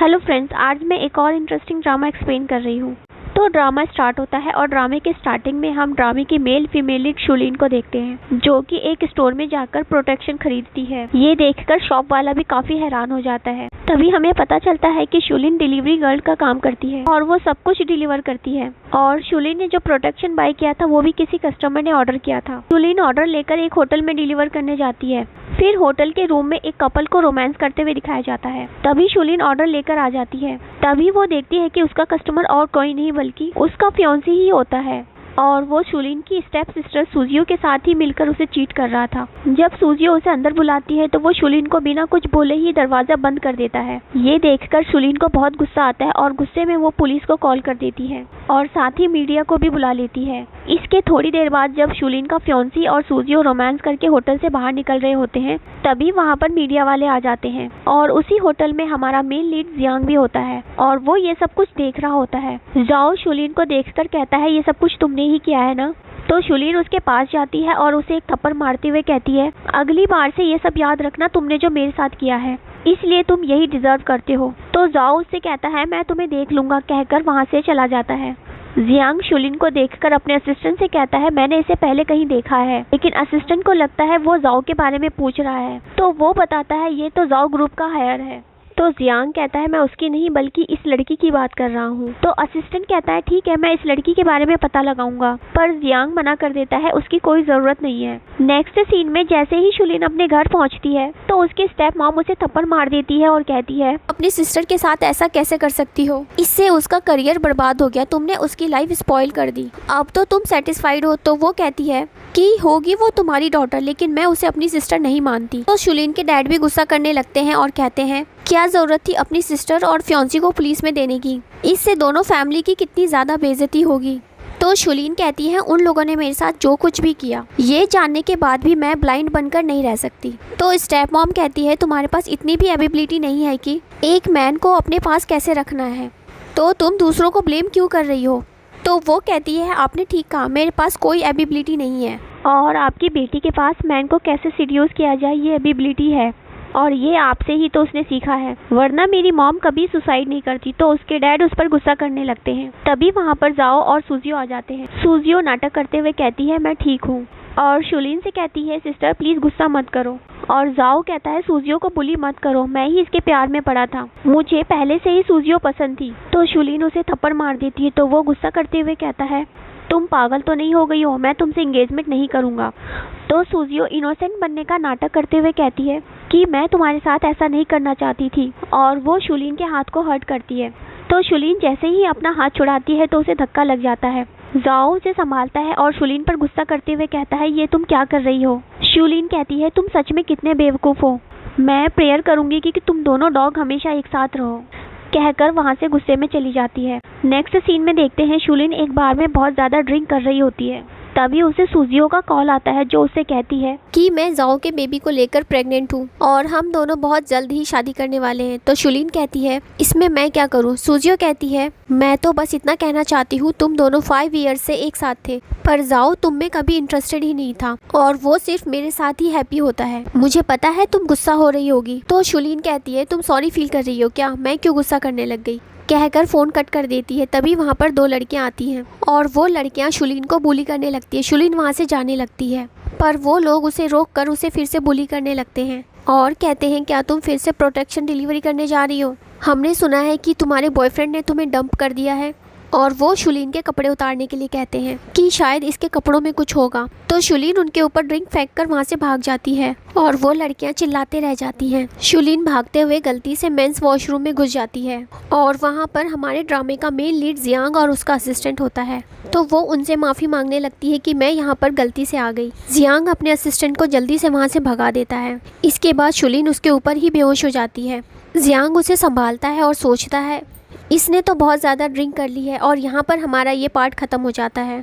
Hello friends, आज मैं एक और इंटरेस्टिंग ड्रामा एक्सप्लेन कर रही हूँ। तो ड्रामा स्टार्ट होता है और ड्रामे के स्टार्टिंग में हम ड्रामे की मेल फीमेल लीड शुलिन को देखते हैं, जो कि एक स्टोर में जाकर प्रोटेक्शन खरीदती है। ये देखकर शॉप वाला भी काफी हैरान हो जाता है। तभी हमें पता चलता है कि शुलिन डिलीवरी गर्ल का काम करती है और वो सब कुछ डिलीवर करती है। और शुलिन ने जो प्रोटेक्शन बाय किया था वो भी किसी कस्टमर ने ऑर्डर किया था। शुलिन ऑर्डर लेकर एक होटल में डिलीवर करने जाती है। फिर होटल के रूम में एक कपल को रोमांस करते हुए दिखाया जाता है। तभी शुलिन ऑर्डर लेकर आ जाती है। तभी वो देखती है कि उसका कस्टमर और कोई नहीं बल्कि उसका फियांसी ही होता है और वो शुलिन की स्टेप सिस्टर सुजियो के साथ ही मिलकर उसे चीट कर रहा था। जब सुजियो उसे अंदर बुलाती है तो वो शुलिन को बिना कुछ बोले ही दरवाजा बंद कर देता है। ये देखकर शुलिन को बहुत गुस्सा आता है और गुस्से में वो पुलिस को कॉल कर देती है और साथ ही मीडिया को भी बुला लेती है। इसके थोड़ी देर बाद जब शुलिन का फियांसी और सुजियो रोमांस करके होटल से बाहर निकल रहे होते हैं, तभी वहाँ पर मीडिया वाले आ जाते हैं और उसी होटल में हमारा मेन लीड जियांग भी होता है और वो ये सब कुछ देख रहा होता है। जाओ शुलिन को देखकर कहता है, ये सब कुछ तुमने ही किया है ना? तो शुलिन उसके पास जाती है और उसे एक थप्पड़ मारते हुए कहती है, अगली बार से ये सब याद रखना, तुमने जो मेरे साथ किया है, इसलिए तुम यही डिजर्व करते हो। तो जाओ उससे कहता है, मैं तुम्हें देख लूंगा, कहकर वहाँ से चला जाता है। जियांग शुलिन को देखकर अपने असिस्टेंट से कहता है, मैंने इसे पहले कहीं देखा है, लेकिन असिस्टेंट को लगता है वो जाओ के बारे में पूछ रहा है। तो वो बताता है ये तो जाओ ग्रुप का हायर है। तो जियांग कहता है, मैं उसकी नहीं बल्कि इस लड़की की बात कर रहा हूँ। तो असिस्टेंट कहता है, ठीक है, मैं इस लड़की के बारे में पता लगाऊंगा, पर जियांग मना कर देता है, उसकी कोई जरूरत नहीं है। नेक्स्ट सीन में जैसे ही शुलिन अपने घर पहुँचती है तो उसकी स्टेप मॉम उसे थप्पड़ मार देती है और कहती है, अपनी सिस्टर के साथ ऐसा कैसे कर सकती हो? इससे उसका करियर बर्बाद हो गया, तुमने उसकी लाइफ स्पॉइल कर दी। अब तो तुम सेटिस्फाइड हो? तो वो कहती है कि होगी वो तुम्हारी डॉटर, लेकिन मैं उसे अपनी सिस्टर नहीं मानती। तो शुलिन के डैड भी गुस्सा करने लगते हैं और कहते हैं, क्या जरूरत थी अपनी सिस्टर और फियांसी को पुलिस में देने की? इससे दोनों फैमिली की कितनी ज्यादा बेइज्जती होगी। तो शुलिन कहती है, उन लोगों ने मेरे साथ जो कुछ भी किया, ये जानने के बाद भी मैं ब्लाइंड बनकर नहीं रह सकती। तो स्टेप मॉम कहती है, तुम्हारे पास इतनी भी एबिलिटी नहीं है कि एक मैन को अपने पास कैसे रखना है, तो तुम दूसरों को ब्लेम क्यों कर रही हो? तो वो कहती है, आपने ठीक कहा, मेरे पास कोई एबिलिटी नहीं है और आपकी बेटी के पास मैन को कैसे सीड्यूस किया जाए ये एबिलिटी है और ये आपसे ही तो उसने सीखा है, वरना मेरी मॉम कभी सुसाइड नहीं करती। तो उसके डैड उस पर गुस्सा करने लगते हैं। तभी वहाँ पर जाओ और सुजियो आ जाते हैं। सुजियो नाटक करते हुए कहती है, मैं ठीक हूँ, और शुलिन से कहती है, सिस्टर प्लीज गुस्सा मत करो। और जाओ कहता है, सुजियो को बुली मत करो, मैं ही इसके प्यार में पड़ा था, मुझे पहले से ही सुजियो पसंद थी। तो शुलिन उसे थप्पड़ मार देती है। तो वो गुस्सा करते हुए कहता है, तुम पागल तो नहीं हो गई हो, मैं तुमसे एंगेजमेंट नहीं करूंगा। तो सुजियो इनोसेंट बनने का नाटक करते हुए कहती है कि मैं तुम्हारे साथ ऐसा नहीं करना चाहती थी, और वो शुलिन के हाथ को हर्ट करती है। तो शुलिन जैसे ही अपना हाथ छुड़ाती है तो उसे धक्का लग जाता है। जाओ उसे संभालता है और शुलिन पर गुस्सा करते हुए कहता है, ये तुम क्या कर रही हो? शुलिन कहती है, तुम सच में कितने बेवकूफ़ हो, मैं प्रेयर करूंगी कि तुम दोनों डॉग हमेशा एक साथ रहो, कहकर वहाँ से गुस्से में चली जाती है। नेक्स्ट सीन में देखते हैं शुलिन एक बार में बहुत ज़्यादा ड्रिंक कर रही होती है। तभी उसे सुजियो का कॉल आता है जो उसे कहती है कि मैं जाओ के बेबी को लेकर प्रेग्नेंट हूँ और हम दोनों बहुत जल्द ही शादी करने वाले हैं। तो शुलिन कहती है, इसमें मैं क्या करूँ? सुजियो कहती है, मैं तो बस इतना कहना चाहती हूँ, तुम दोनों 5 ईयर्स से एक साथ थे, पर जाओ तुम में कभी इंटरेस्टेड ही नहीं था और वो सिर्फ मेरे साथ ही हैप्पी होता है। मुझे पता है तुम गुस्सा हो रही होगी। तो शुलिन कहती है, तुम सॉरी फील कर रही हो क्या? मैं क्यों गुस्सा करने लग गई, कहकर फोन कट कर देती है। तभी वहाँ पर 2 लड़कियाँ आती हैं और वो लड़कियाँ शुलिन को बुली करने लगती है। शुलिन वहाँ से जाने लगती है, पर वो लोग उसे रोक कर उसे फिर से बुली करने लगते हैं और कहते हैं, क्या तुम फिर से प्रोटेक्शन डिलीवरी करने जा रही हो? हमने सुना है कि तुम्हारे बॉयफ्रेंड ने तुम्हें डंप कर दिया है। और वो शुलिन के कपड़े उतारने के लिए कहते हैं कि शायद इसके कपड़ों में कुछ होगा। तो शुलिन उनके ऊपर ड्रिंक फेंक कर वहाँ से भाग जाती है और वो लड़कियाँ चिल्लाते रह जाती हैं। शुलिन भागते हुए गलती से मेंस वॉशरूम में घुस जाती है और वहाँ पर हमारे ड्रामे का मेन लीड जियांग और उसका असिस्टेंट होता है। तो वो उनसे माफ़ी मांगने लगती है कि मैं यहाँ पर गलती से आ गई। जियांग अपने असिस्टेंट को जल्दी से वहाँ से भगा देता है। इसके बाद शुलिन उसके ऊपर ही बेहोश हो जाती है। जियांग उसे संभालता है और सोचता है, इसने तो बहुत ज़्यादा ड्रिंक कर ली है, और यहाँ पर हमारा ये पार्ट ख़त्म हो जाता है।